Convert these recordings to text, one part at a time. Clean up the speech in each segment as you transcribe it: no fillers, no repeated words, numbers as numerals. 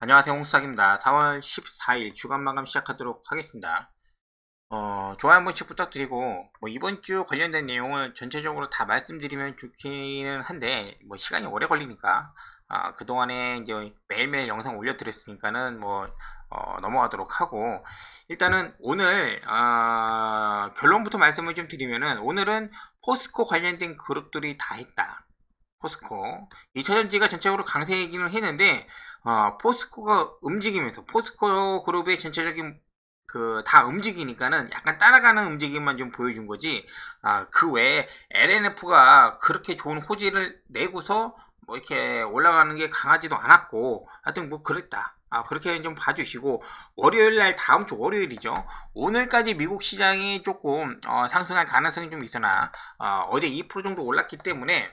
안녕하세요. 홍수학입니다. 4월 14일 주간 마감 시작하도록 하겠습니다. 좋아요 한 번씩 부탁드리고, 이번 주 관련된 내용을 전체적으로 다 말씀드리면 좋기는 한데, 시간이 오래 걸리니까, 그동안에 이제 매일매일 영상 올려드렸으니까는 넘어가도록 하고, 일단은 오늘, 결론부터 말씀을 좀 드리면은, 오늘은 포스코 관련된 그룹들이 다 했다. 포스코 2차전지가 전체적으로 강세이기는 했는데 포스코가 움직이면서 포스코 그룹의 전체적인 다 움직이니까는 약간 따라가는 움직임만 좀 보여준 거지. 그 외에 LNF가 그렇게 좋은 호재를 내고서 이렇게 올라가는 게 강하지도 않았고, 하여튼 그랬다. 그렇게 좀 봐주시고, 월요일날, 다음 주 월요일이죠. 오늘까지 미국 시장이 조금 상승할 가능성이 좀 있으나 어제 2% 정도 올랐기 때문에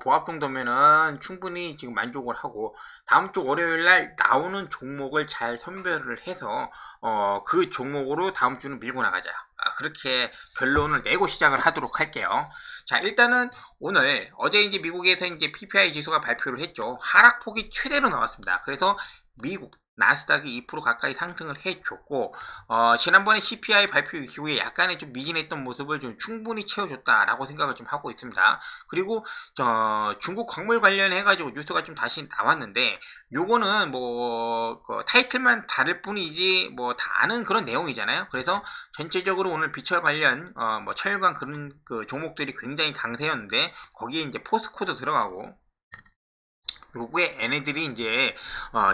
보합 정도면은 충분히 지금 만족을 하고, 다음 주 월요일 날 나오는 종목을 잘 선별을 해서 그 종목으로 다음 주는 밀고 나가자. 그렇게 결론을 내고 시작을 하도록 할게요. 자, 일단은 오늘 어제 이제 미국에서 이제 PPI 지수가 발표를 했죠. 하락폭이 최대로 나왔습니다. 그래서 미국 나스닥이 2% 가까이 상승을 해줬고, 지난번에 CPI 발표 이후에 약간의 좀 미진했던 모습을 좀 충분히 채워줬다라고 생각을 좀 하고 있습니다. 그리고 중국 광물 관련해가지고 뉴스가 좀 다시 나왔는데, 요거는 타이틀만 다를 뿐이지 다 아는 그런 내용이잖아요. 그래서 전체적으로 오늘 비철 관련 철강 그런 그 종목들이 굉장히 강세였는데, 거기에 이제 포스코도 들어가고, 요구에 얘네들이 이제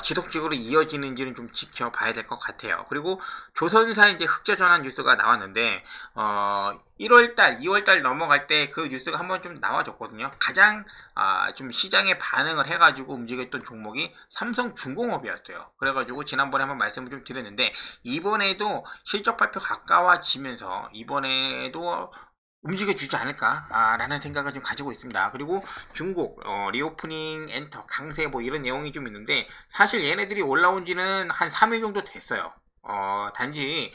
지속적으로 이어지는지는 좀 지켜봐야 될 것 같아요. 그리고 조선사 이제 흑자 전환 뉴스가 나왔는데 1월달, 2월달 넘어갈 때 그 뉴스가 한번 좀 나와줬거든요. 가장 좀 시장에 반응을 해가지고 움직였던 종목이 삼성중공업이었어요. 그래가지고 지난번에 한번 말씀을 좀 드렸는데, 이번에도 실적 발표 가까워지면서 이번에도 움직여주지 않을까라는 생각을 좀 가지고 있습니다. 그리고 중국 리오프닝 엔터 강세 이런 내용이 좀 있는데, 사실 얘네들이 올라온 지는 한 3일 정도 됐어요. 단지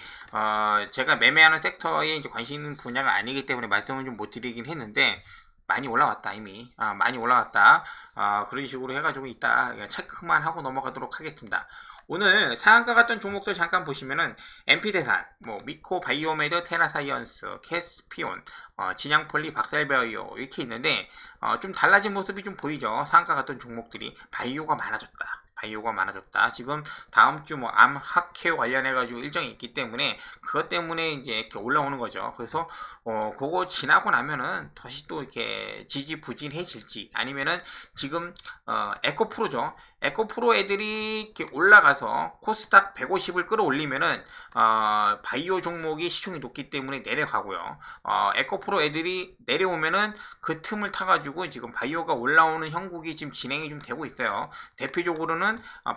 제가 매매하는 섹터에 이제 관심 있는 분야가 아니기 때문에 말씀을 좀 못 드리긴 했는데, 많이 올라왔다 이미. 많이 올라왔다. 그런 식으로 해가지고 이따 체크만 하고 넘어가도록 하겠습니다. 오늘 상한가 같던 종목들 잠깐 보시면은 MP대산, 미코 바이오메드, 테라사이언스, 캐스피온, 진양폴리, 박살바이오 이렇게 있는데 좀 달라진 모습이 좀 보이죠. 상한가 같던 종목들이 바이오가 많아졌다. 바이오가 많아졌다. 지금 다음 주 암학회 관련해가지고 일정이 있기 때문에 그것 때문에 이제 이렇게 올라오는 거죠. 그래서 그거 지나고 나면은 다시 또 이렇게 지지부진해질지, 아니면은 지금 에코프로죠. 에코프로 애들이 이렇게 올라가서 코스닥 150을 끌어올리면은 바이오 종목이 시총이 높기 때문에 내려가고요. 에코프로 애들이 내려오면은 그 틈을 타가지고 지금 바이오가 올라오는 형국이 지금 진행이 좀 되고 있어요. 대표적으로는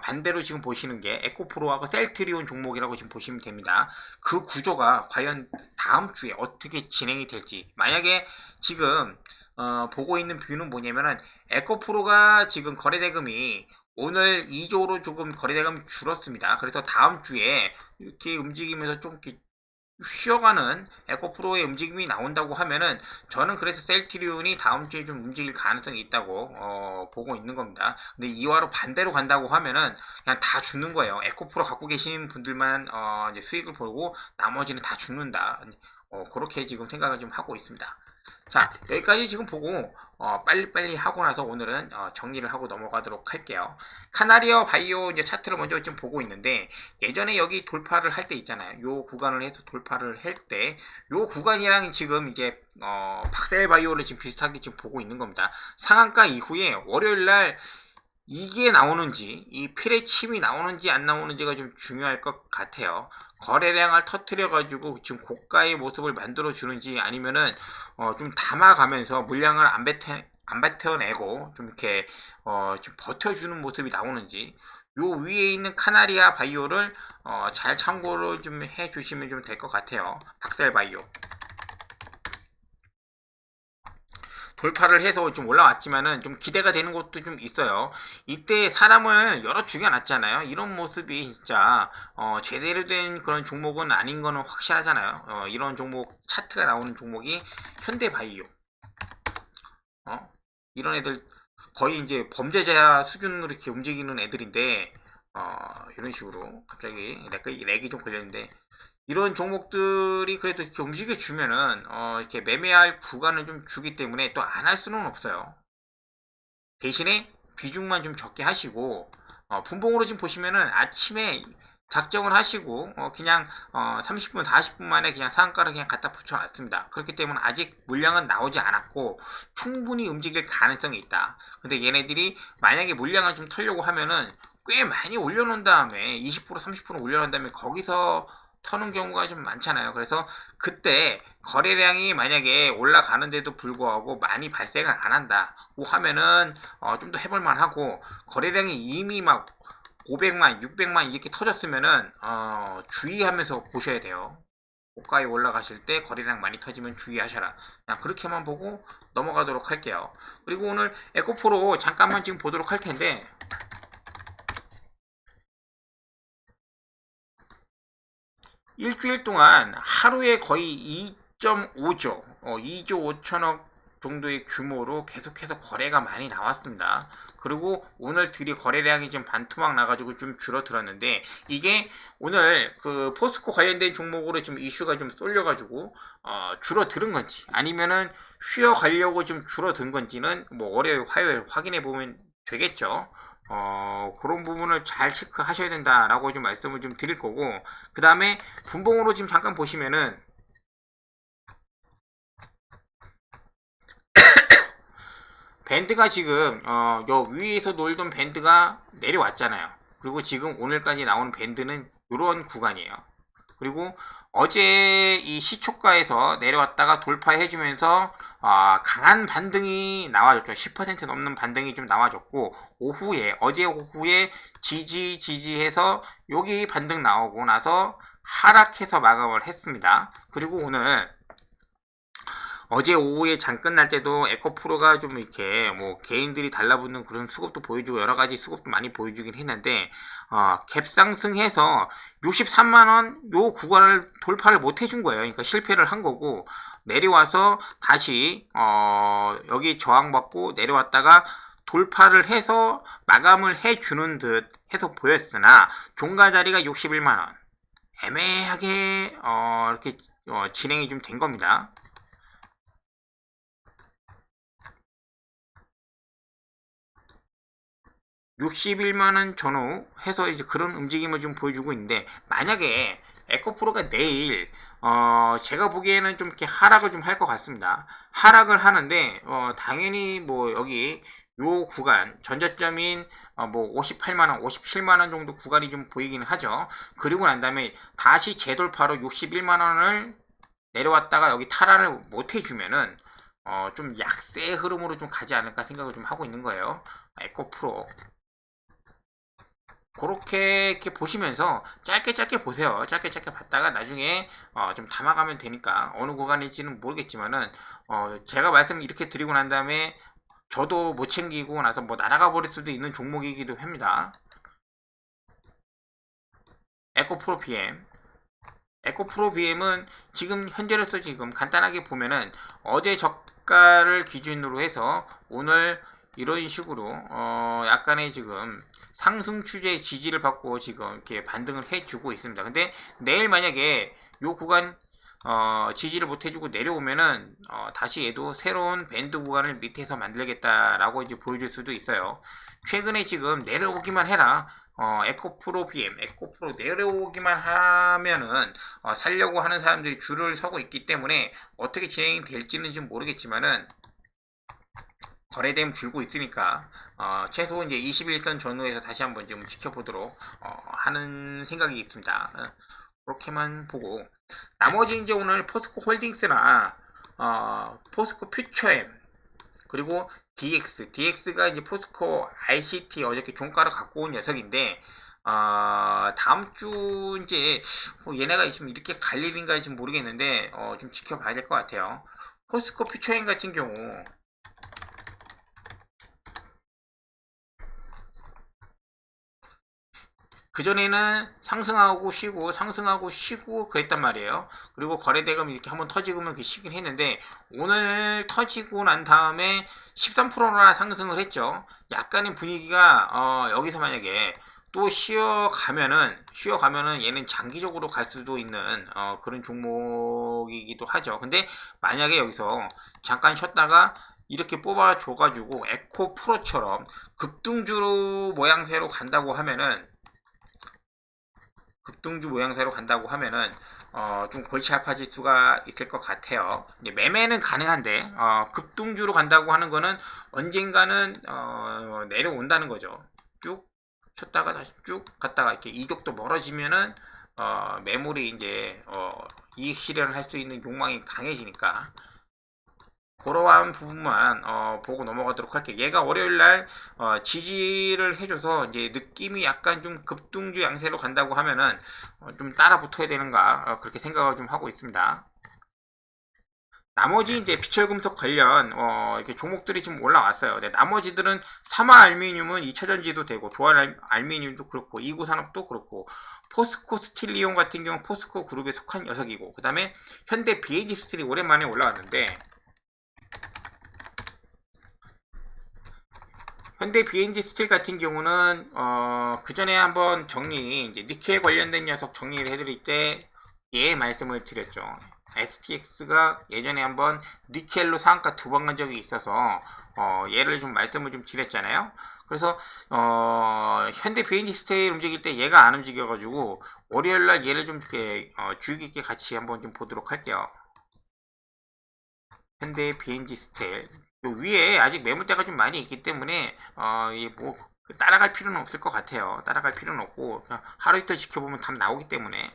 반대로 지금 보시는 게 에코프로하고 셀트리온 종목이라고 지금 보시면 됩니다. 그 구조가 과연 다음 주에 어떻게 진행이 될지, 만약에 지금 보고 있는 뷰는 뭐냐면은, 에코프로가 지금 거래대금이 오늘 2조로 조금 거래대금이 줄었습니다. 그래서 다음 주에 이렇게 움직이면서 좀 이렇게 쉬어가는 에코프로의 움직임이 나온다고 하면은, 저는 그래서 셀트리온이 다음 주에 좀 움직일 가능성이 있다고 보고 있는 겁니다. 근데 이와로 반대로 간다고 하면은 그냥 다 죽는 거예요. 에코프로 갖고 계신 분들만 이제 수익을 보고 나머지는 다 죽는다. 그렇게 지금 생각을 좀 하고 있습니다. 자, 여기까지 지금 보고 빨리빨리 하고 나서 오늘은 정리를 하고 넘어가도록 할게요. 카나리어 바이오 이제 차트를 먼저 좀 보고 있는데, 예전에 여기 돌파를 할 때 있잖아요. 요 구간을 해서 돌파를 할 때, 요 구간이랑 지금 이제 박셀 바이오를 지금 비슷하게 지금 보고 있는 겁니다. 상한가 이후에 월요일 날 이게 나오는지, 이 필의 침이 나오는지 안 나오는지가 좀 중요할 것 같아요. 거래량을 터트려 가지고 지금 고가의 모습을 만들어 주는지, 아니면은 좀 담아가면서 물량을 안 뱉어내고 좀 이렇게 좀 버텨주는 모습이 나오는지, 요 위에 있는 카나리아 바이오를 잘 참고를 좀 해주시면 좀 될 것 같아요. 박셀 바이오 돌파를 해서 좀 올라왔지만은 좀 기대가 되는 것도 좀 있어요. 이때 사람을 여러 죽여놨잖아요. 이런 모습이 진짜 제대로 된 그런 종목은 아닌 거는 확실하잖아요. 이런 종목 차트가 나오는 종목이 현대바이오, 이런 애들 거의 이제 범죄자 수준으로 이렇게 움직이는 애들인데, 이런 식으로 갑자기 렉이 좀 걸렸는데, 이런 종목들이 그래도 이렇게 움직여 주면은 이렇게 매매할 구간을 좀 주기 때문에 또 안 할 수는 없어요. 대신에 비중만 좀 적게 하시고, 분봉으로 지금 보시면은 아침에 작정을 하시고 그냥 30분 40분 만에 그냥 상한가를 그냥 갖다 붙여놨습니다. 그렇기 때문에 아직 물량은 나오지 않았고 충분히 움직일 가능성이 있다. 근데 얘네들이 만약에 물량을 좀 털려고 하면은 꽤 많이 올려놓은 다음에 20% 30% 올려놓은 다음에 거기서 터는 경우가 좀 많잖아요. 그래서 그때 거래량이 만약에 올라가는데도 불구하고 많이 발생을 안 한다고 하면은 좀 더 해볼만 하고, 거래량이 이미 막 500만 600만 이렇게 터졌으면은 주의하면서 보셔야 돼요. 고가에 올라가실 때 거래량 많이 터지면 주의하셔라. 그냥 그렇게만 보고 넘어가도록 할게요. 그리고 오늘 에코프로 잠깐만 지금 보도록 할 텐데, 일주일 동안 하루에 거의 2.5조, 2조 5천억 정도의 규모로 계속해서 거래가 많이 나왔습니다. 그리고 오늘 들이 거래량이 좀 반토막 나가지고 좀 줄어들었는데, 이게 오늘 그 포스코 관련된 종목으로 좀 이슈가 좀 쏠려가지고 줄어드는 건지 아니면은 쉬어가려고 좀 줄어든 건지는 뭐 월요일 화요일 확인해 보면 되겠죠. 그런 부분을 잘 체크하셔야 된다라고 좀 말씀을 좀 드릴 거고, 그 다음에 분봉으로 지금 잠깐 보시면은 밴드가 지금 요 위에서 놀던 밴드가 내려왔잖아요. 그리고 지금 오늘까지 나오는 밴드는 이런 구간이에요. 그리고 어제 이 시초가에서 내려왔다가 돌파해주면서 강한 반등이 나와줬죠. 10% 넘는 반등이 좀 나와줬고, 어제 오후에 지지해서 여기 반등 나오고 나서 하락해서 마감을 했습니다. 그리고 오늘 어제 오후에 장 끝날 때도 에코프로가 좀 이렇게 뭐 개인들이 달라붙는 그런 수급도 보여주고 여러 가지 수급도 많이 보여주긴 했는데, 갭 상승해서 63만원 요 구간을 돌파를 못 해준 거예요. 그러니까 실패를 한 거고, 내려와서 다시 여기 저항받고 내려왔다가 돌파를 해서 마감을 해주는 듯 해서 보였으나 종가 자리가 61만원 애매하게 이렇게 진행이 좀 된 겁니다. 61만원 전후 해서 이제 그런 움직임을 좀 보여주고 있는데, 만약에 에코프로가 내일 제가 보기에는 좀 이렇게 하락을 좀 할 것 같습니다. 하락을 하는데 당연히 뭐 여기 요 구간 전저점인 뭐 58만원 57만원 정도 구간이 좀 보이기는 하죠. 그리고 난 다음에 다시 재돌파로 61만원을 내려왔다가 여기 탈환을 못 해주면은 좀 약세 흐름으로 좀 가지 않을까 생각을 좀 하고 있는 거예요. 에코프로 그렇게 이렇게 보시면서 짧게 보세요. 짧게 봤다가 나중에 좀 담아가면 되니까, 어느 구간일지는 모르겠지만은 제가 말씀 이렇게 드리고 난 다음에 저도 못 챙기고 나서 뭐 날아가 버릴 수도 있는 종목이기도 합니다. 에코프로 BM 에코프로 BM은 지금 현재로서 지금 간단하게 보면은 어제 저가를 기준으로 해서 오늘 이런 식으로 약간의 지금 상승 추세 지지를 받고 지금 이렇게 반등을 해주고 있습니다. 근데 내일 만약에 요 구간 지지를 못 해주고 내려오면은 다시 얘도 새로운 밴드 구간을 밑에서 만들겠다라고 이제 보여줄 수도 있어요. 최근에 지금 내려오기만 해라. 에코프로 BM, 에코프로 내려오기만 하면은 살려고 하는 사람들이 줄을 서고 있기 때문에 어떻게 진행이 될지는 좀 모르겠지만은 거래대금 줄고 있으니까 최소 이제 21선 전후에서 다시 한번 좀 지켜보도록 하는 생각이 있습니다. 그렇게만 보고, 나머지 이제 오늘 포스코 홀딩스나 포스코 퓨처엠 그리고 DX가 이제 포스코 ICT 어저께 종가를 갖고 온 녀석인데, 다음 주 이제 얘네가 지금 이렇게 갈 일인가 지금 모르겠는데 좀 지켜봐야 될 것 같아요. 포스코 퓨처엠 같은 경우 그전에는 상승하고 쉬고 그랬단 말이에요. 그리고 거래대금이 이렇게 한번 터지면 그 쉬긴 했는데, 오늘 터지고 난 다음에 13%나 상승을 했죠. 약간의 분위기가 여기서 만약에 또 쉬어가면은 얘는 장기적으로 갈 수도 있는 그런 종목이기도 하죠. 근데 만약에 여기서 잠깐 쉬었다가 이렇게 뽑아줘가지고 에코 프로처럼 급등주 모양새로 간다고 하면은 좀 골치 아파질 수가 있을 것 같아요. 이제 매매는 가능한데 급등주로 간다고 하는 거는 언젠가는 내려온다는 거죠. 쭉 쳤다가 다시 쭉 갔다가 이렇게 이격도 멀어지면은 매물이 이제 이익 실현을 할 수 있는 욕망이 강해지니까 그러한 부분만 보고 넘어가도록 할게요. 얘가 월요일날 지지를 해줘서 이제 느낌이 약간 좀 급등주 양세로 간다고 하면은 좀 따라 붙어야 되는가 그렇게 생각을 좀 하고 있습니다. 나머지 이제 비철금속 관련 이렇게 종목들이 지금 올라왔어요. 네, 나머지들은 삼화알미늄은 2차전지도 되고 조알미늄도 그렇고 이구산업도 그렇고 포스코 스틸리온 같은 경우 포스코 그룹에 속한 녀석이고 그 다음에 현대 BH 스틸이 오랜만에 올라왔는데 현대 BNG 스틸 같은 경우는 그 전에 한번 이제 니켈 관련된 녀석 정리를 해드릴 때 말씀을 드렸죠. STX가 예전에 한번 니켈로 상한가 2번 간 적이 있어서 얘를 좀 말씀을 좀 드렸잖아요. 그래서 현대 BNG 스틸 움직일 때 얘가 안 움직여가지고 월요일날 얘를 좀 이렇게 주의 깊게 같이 한번 좀 보도록 할게요. 현대 BNG 스틸 요 위에 아직 매물대가 좀 많이 있기 때문에 뭐 따라갈 필요는 없을 것 같아요. 따라갈 필요는 없고 그냥 하루 이틀 지켜보면 답 나오기 때문에.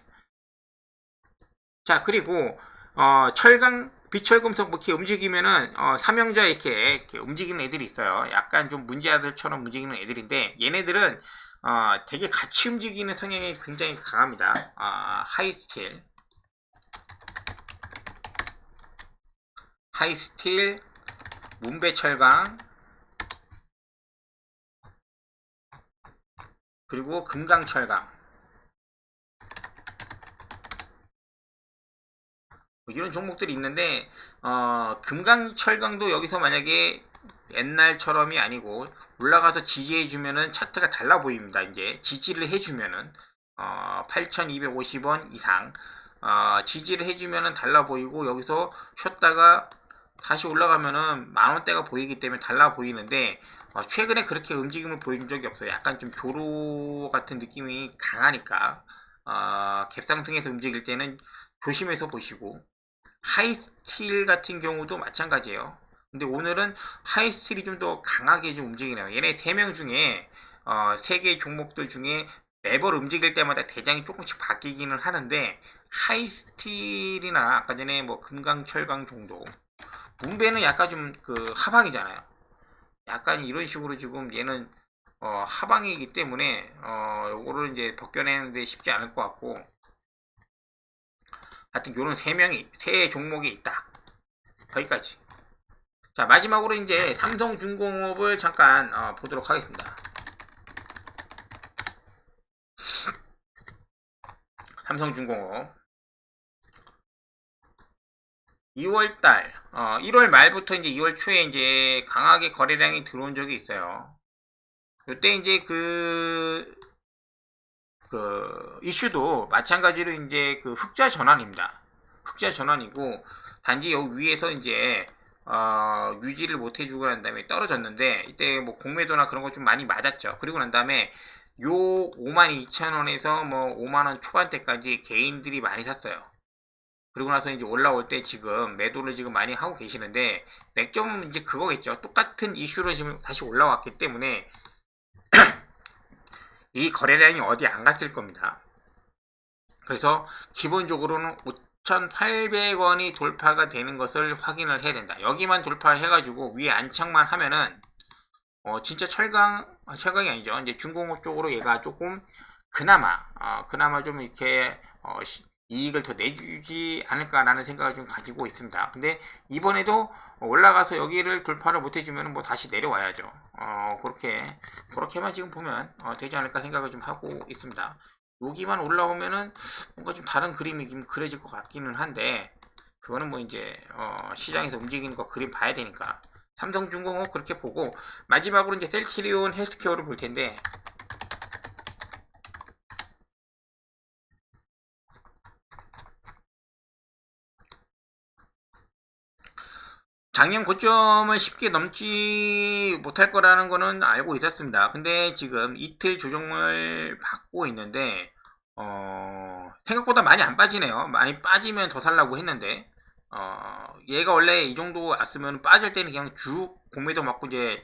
자, 그리고 철강 비철금속 뭐 이렇게 움직이면은 삼형자 이렇게 움직이는 애들이 있어요. 약간 좀 문제아들처럼 움직이는 애들인데 얘네들은 되게 같이 움직이는 성향이 굉장히 강합니다. 하이스틸, 문배철강, 그리고 금강철강 뭐 이런 종목들이 있는데 금강철강도 여기서 만약에 옛날처럼이 아니고 올라가서 지지해주면은 차트가 달라 보입니다. 이제 지지를 해주면은 8,250원 이상 지지를 해주면은 달라 보이고 여기서 쉬었다가 다시 올라가면은 만원대가 보이기 때문에 달라 보이는데 최근에 그렇게 움직임을 보여준 적이 없어요. 약간 좀 조로 같은 느낌이 강하니까 갭상승해서 움직일 때는 조심해서 보시고 하이스틸 같은 경우도 마찬가지예요. 근데 오늘은 하이스틸이 좀 더 강하게 좀 움직이네요. 얘네 3명 중에 3개 종목들 중에 매번 움직일 때마다 대장이 조금씩 바뀌기는 하는데 하이스틸이나 아까 전에 뭐 금강철강 정도 문배는 약간 좀 그 하방이잖아요. 약간 이런 식으로 지금 얘는 하방이기 때문에 요거를 이제 벗겨내는데 쉽지 않을 것 같고 하여튼 요런 세 종목이 있다. 거기까지. 자, 마지막으로 이제 삼성중공업을 잠깐 보도록 하겠습니다. 삼성중공업 2월달 1월 말부터 이제 2월 초에 이제 강하게 거래량이 들어온 적이 있어요. 이때 이제 그 이슈도 마찬가지로 이제 그 흑자 전환입니다. 흑자 전환이고 단지 여기 위에서 이제 유지를 못 해주고 난 다음에 떨어졌는데 이때 뭐 공매도나 그런 거 좀 많이 맞았죠. 그리고 난 다음에 요 52,000원에서 뭐 5만원 초반대까지 개인들이 많이 샀어요. 그리고 나서 이제 올라올 때 지금 매도를 지금 많이 하고 계시는데 맥점은 이제 그거겠죠. 똑같은 이슈로 지금 다시 올라왔기 때문에 이 거래량이 어디 안 갔을 겁니다. 그래서 기본적으로는 5,800원이 돌파가 되는 것을 확인을 해야 된다. 여기만 돌파를 해가지고 위에 안착만 하면은 진짜 철강이 아니죠. 이제 중공업 쪽으로 얘가 조금 그나마 좀 이렇게 이익을 더 내주지 않을까라는 생각을 좀 가지고 있습니다. 근데 이번에도 올라가서 여기를 돌파를 못 해주면 뭐 다시 내려와야죠. 그렇게만 지금 보면 되지 않을까 생각을 좀 하고 있습니다. 여기만 올라오면은 뭔가 좀 다른 그림이 좀 그려질 것 같기는 한데 그거는 뭐 이제 시장에서 움직이는 거 그림 봐야 되니까 삼성중공업 그렇게 보고 마지막으로 이제 셀트리온 헬스케어를 볼 텐데 작년 고점을 쉽게 넘지 못할 거라는 거는 알고 있었습니다. 근데 지금 이틀 조정을 받고 있는데 생각보다 많이 안 빠지네요. 많이 빠지면 더 살라고 했는데 얘가 원래 이 정도 왔으면 빠질 때는 그냥 쭉 공매도 맞고 이제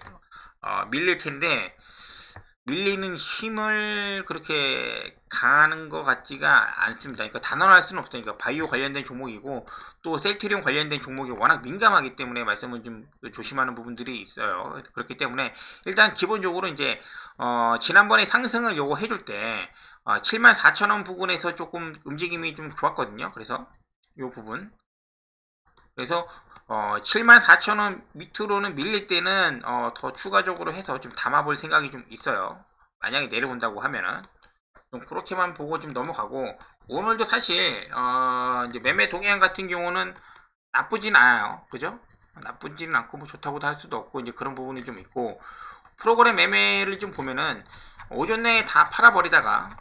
밀릴 텐데 밀리는 힘을 그렇게 가는 것 같지가 않습니다. 그러니까 단언할 수는 없어요. 그러니까 바이오 관련된 종목이고 또 셀트리온 관련된 종목이 워낙 민감하기 때문에 말씀을 좀 조심하는 부분들이 있어요. 그렇기 때문에 일단 기본적으로 이제 지난번에 상승을 요거 해줄 때 74,000원 부근에서 조금 움직임이 좀 좋았거든요. 그래서 요 부분 그래서 74,000원 밑으로는 밀릴 때는 더 추가적으로 해서 좀 담아볼 생각이 좀 있어요. 만약에 내려온다고 하면은 좀 그렇게만 보고 좀 넘어가고 오늘도 사실 이제 매매 동향 같은 경우는 나쁘진 않아요. 그죠? 나쁘지는 않고 뭐 좋다고도 할 수도 없고 이제 그런 부분이 좀 있고 프로그램 매매를 좀 보면은 오전 내에 다 팔아버리다가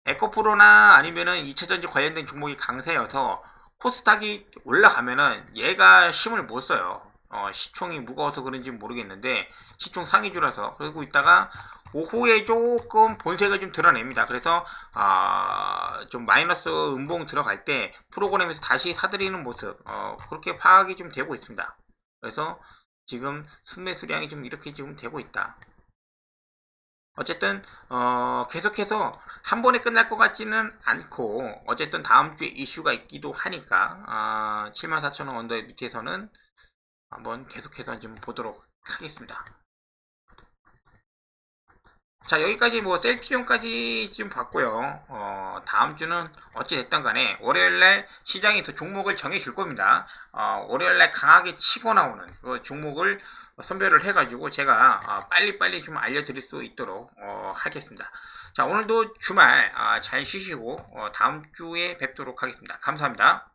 에코프로나 아니면은 2차전지 관련된 종목이 강세여서 코스닥이 올라가면은 얘가 힘을 못 써요. 시총이 무거워서 그런지 모르겠는데 시총 상위주라서 그러고 있다가 오후에 조금 본색을 좀 드러냅니다. 그래서 좀 마이너스 음봉 들어갈 때 프로그램에서 다시 사들이는 모습 그렇게 파악이 좀 되고 있습니다. 그래서 지금 순매수량이 좀 이렇게 지금 되고 있다. 어쨌든 계속해서 한 번에 끝날 것 같지는 않고 어쨌든 다음 주에 이슈가 있기도 하니까 74,000원 언더 밑에서는 한번 계속해서 좀 보도록 하겠습니다. 자, 여기까지 뭐 셀트리온까지 좀 봤고요. 다음 주는 어찌 됐든 간에 월요일날 시장이 더 종목을 정해 줄 겁니다. 월요일날 강하게 치고 나오는 그 종목을 선별을 해가지고 제가 빨리빨리 좀 알려드릴 수 있도록 하겠습니다. 자, 오늘도 주말 잘 쉬시고 다음 주에 뵙도록 하겠습니다. 감사합니다.